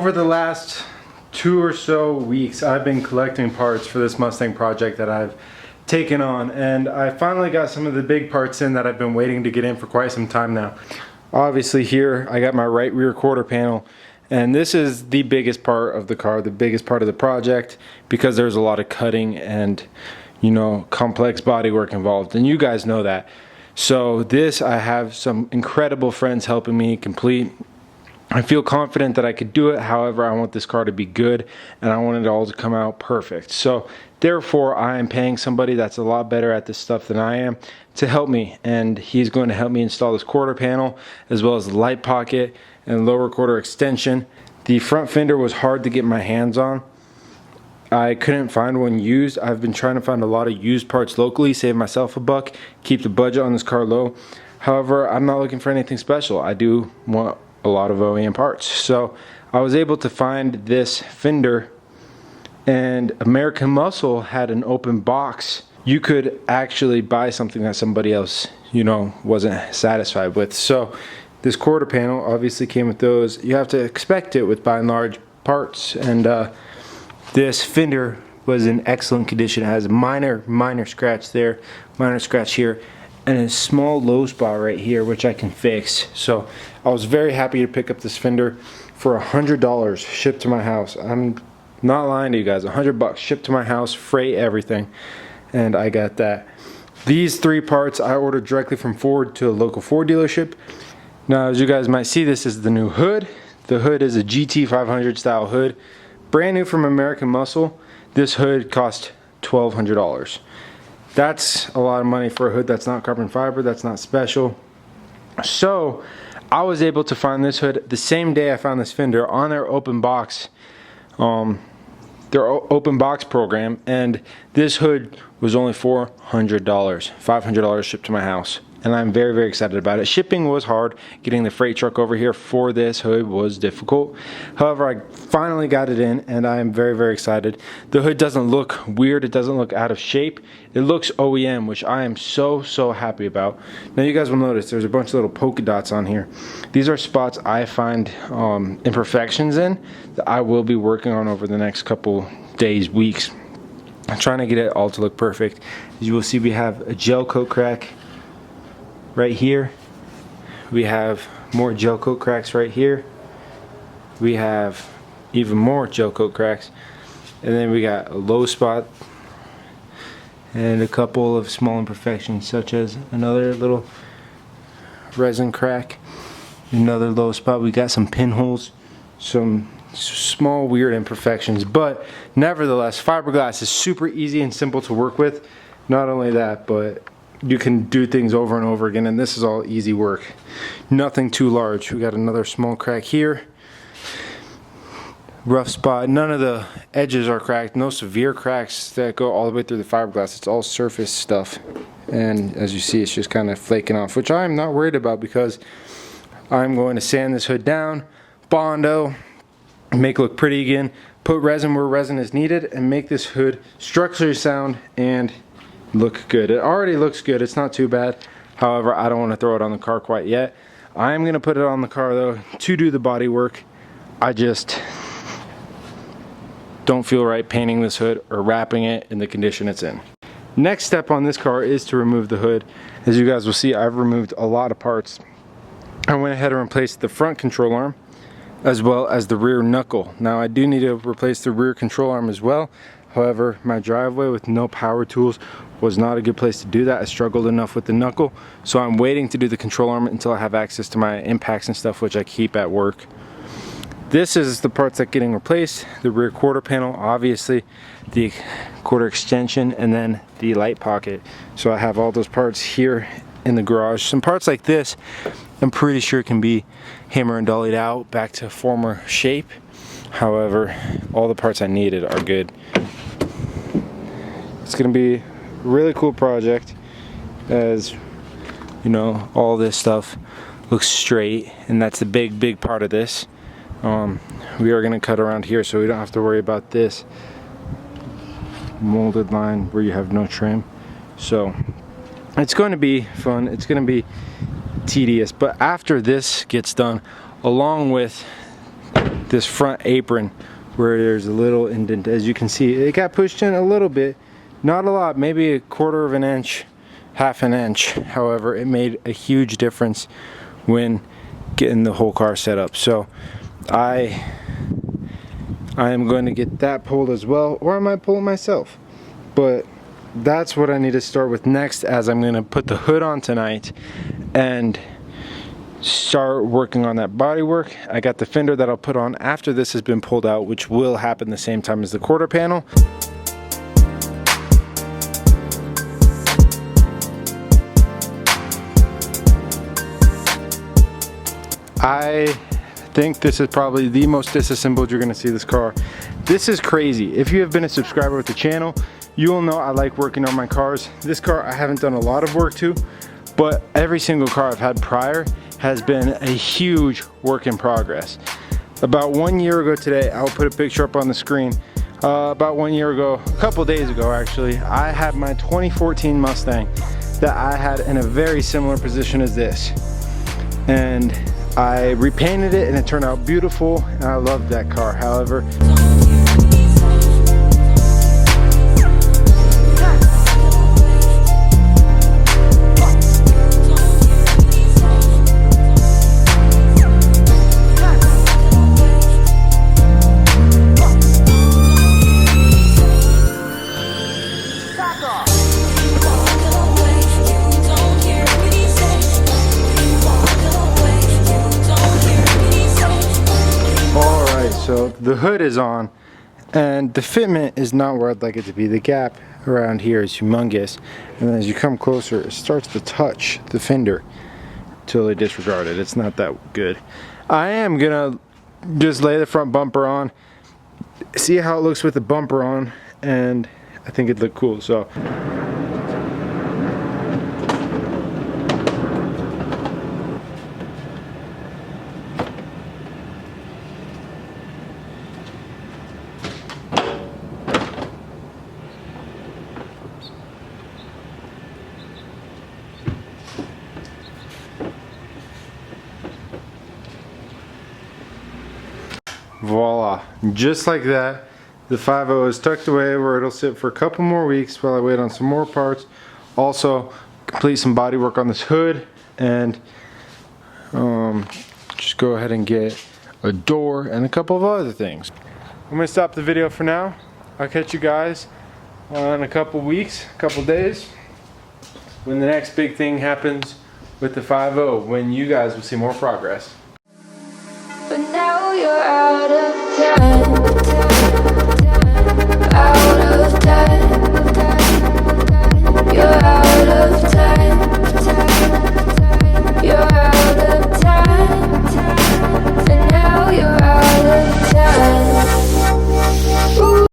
Over the last 2 or so weeks, I've been collecting parts for this Mustang project that I've taken on, and I finally got some of the big parts in that I've been waiting to get in for quite some time now. Obviously here I got my right rear quarter panel, and this is the biggest part of the car, the biggest part of the project, because there's a lot of cutting and, you know, complex bodywork involved, and you guys know that. So this, I have some incredible friends helping me complete. I feel confident that I could do it. However, I want this car to be good, and I want it all to come out perfect. So therefore, I am paying somebody that's a lot better at this stuff than I am to help me, and he's going to help me install this quarter panel as well as the light pocket and lower quarter extension. The front fender was hard to get my hands on. I couldn't find one used. I've been trying to find a lot of used parts locally, save myself a buck, keep the budget on this car low. However, I'm not looking for anything special. I do want a lot of OEM parts. So I was able to find this fender, and American Muscle had an open box. You could actually buy something that somebody else, you know, wasn't satisfied with. So this quarter panel obviously came with those. You have to expect it with by and large parts, and this fender was in excellent condition. It has a minor scratch there, minor scratch here, and a small low spot right here, which I can fix. So I was very happy to pick up this fender for $100 shipped to my house. I'm not lying to you guys, $100 shipped to my house, freight, everything, and I got that. These 3 parts I ordered directly from Ford to a local Ford dealership. Now, as you guys might see, this is the new hood. The hood is a GT500 style hood, brand new from American Muscle. This hood cost $1,200. That's a lot of money for a hood that's not carbon fiber, that's not special. So I was able to find this hood the same day I found this fender on their open box program, and this hood was only $400, $500 shipped to my house. And I'm very, very excited about it. Shipping was hard. Getting the freight truck over here for this hood was difficult. However, I finally got it in, and I am very, very excited. The hood doesn't look weird. It doesn't look out of shape. It looks OEM, which I am so happy about. Now, you guys will notice there's a bunch of little polka dots on here. These are spots I find imperfections in that I will be working on over the next couple days, weeks. I'm trying to get it all to look perfect. As you will see, we have a gel coat crack right here. We have more gel coat cracks right here. We have even more gel coat cracks, and then we got a low spot and a couple of small imperfections, such as another little resin crack, another low spot. We got some pinholes, some small weird imperfections, but nevertheless, fiberglass is super easy and simple to work with. Not only that, but you can do things over and over again, and this is all easy work. Nothing too large. We got another small crack here. Rough spot. None of the edges are cracked. No severe cracks that go all the way through the fiberglass. It's all surface stuff. And as you see, it's just kind of flaking off, which I'm not worried about because I'm going to sand this hood down, Bondo, make it look pretty again, put resin where resin is needed, and make this hood structurally sound and look good. It already looks good. It's not too bad. However, I don't want to throw it on the car quite yet. I am going to put it on the car though to do the body work. I just don't feel right painting this hood or wrapping it in the condition it's in. Next step on this car is to remove the hood. As you guys will see, I've removed a lot of parts. I went ahead and replaced the front control arm as well as the rear knuckle. Now, I do need to replace the rear control arm as well. However, my driveway with no power tools was not a good place to do that. I struggled enough with the knuckle, so I'm waiting to do the control arm until I have access to my impacts and stuff, which I keep at work. This is the parts that are getting replaced. The rear quarter panel, obviously, the quarter extension, and then the light pocket. So I have all those parts here in the garage. Some parts like this, I'm pretty sure can be hammer and dollied out back to former shape. However, all the parts I needed are good. It's gonna be a really cool project, as you know, all this stuff looks straight, and that's the big part of this. We are gonna cut around here so we don't have to worry about this molded line where you have no trim. So it's going to be fun. It's going to be tedious, but after this gets done, along with this front apron where there's a little indent. As you can see, it got pushed in a little bit, not a lot, maybe a quarter of an inch, half an inch. However, it made a huge difference when getting the whole car set up. So I am going to get that pulled as well, or I might pull it myself. But that's what I need to start with next, as I'm going to put the hood on tonight and start working on that body work. I got the fender that I'll put on after this has been pulled out, which will happen the same time as the quarter panel. I think this is probably the most disassembled you're going to see this car. This is crazy. If you have been a subscriber with the channel, you will know I like working on my cars. This car I haven't done a lot of work to, but every single car I've had prior has been a huge work in progress. About 1 year ago today, I'll put a picture up on the screen. About 1 year ago, a couple days ago actually, I had my 2014 Mustang that I had in a very similar position as this. And I repainted it and it turned out beautiful, and I loved that car. However, so the hood is on, and the fitment is not where I'd like it to be. The gap around here is humongous, and as you come closer, it starts to touch the fender. Totally disregard it. It's not that good. I am gonna just lay the front bumper on, see how it looks with the bumper on, and I think it'd look cool. So voila, just like that, the 5.0 is tucked away where it'll sit for a couple more weeks while I wait on some more parts. Also complete some body work on this hood, and just go ahead and get a door and a couple of other things. I'm gonna stop the video for now. I'll catch you guys in a couple weeks, a couple days, when the next big thing happens with the 5.0, when you guys will see more progress. But now you're out of time.